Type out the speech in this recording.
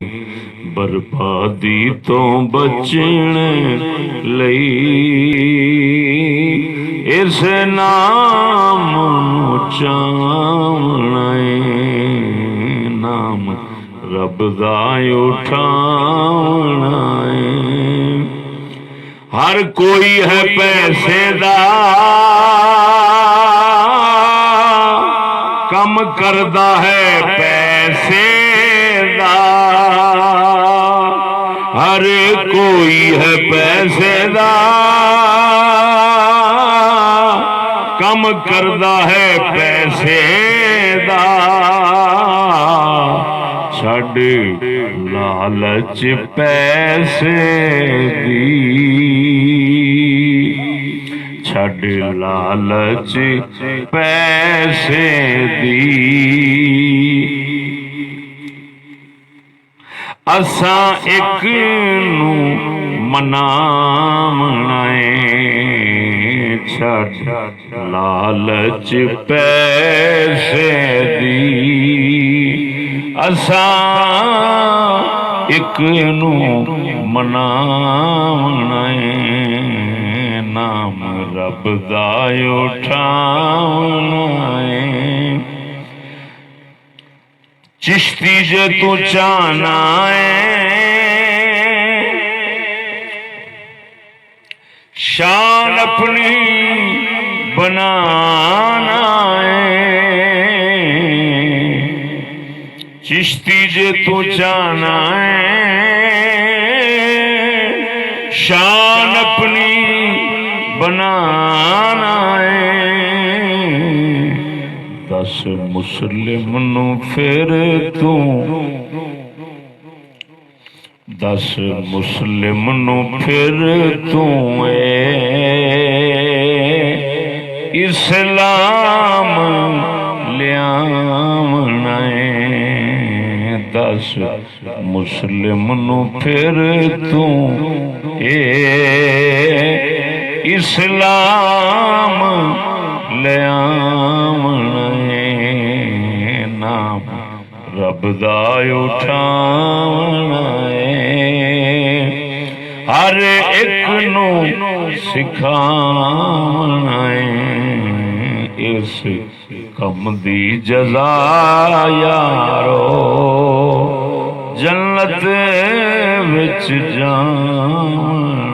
बर्बादी तो बचण लई इस नाम नूं चावणा है, नाम रब दा उठावणा है। हर कोई है पैसे दा कम करदा है पैसे दा, हर कोई है पैसे दा कम करदा है पैसे दा। छड़ लालच पैसे दी, छड़ लालच पैसे दी। असां एक नूं मनावणा है, छड़ लालच पैसे दी। असां एक नूं मनावणा है, नाम रब दा उठावणा है। चिश्ती जे तू चाहना है शान अपनी बनाना है, चिश्ती जे तू चाहना है शान अपनी बनाना है। दस मुस्लिम नू फिर तू, दस मुस्लिम नू फिर तू इस्लाम लियावणा है। दस मुस्लिम नू फिर तू इस्लाम लियावणा है, नाम रब दा उठावणा है। हर एक नूं सिखावणा है, इस कम दी जज़ा यारो जन्नत विच जावणा।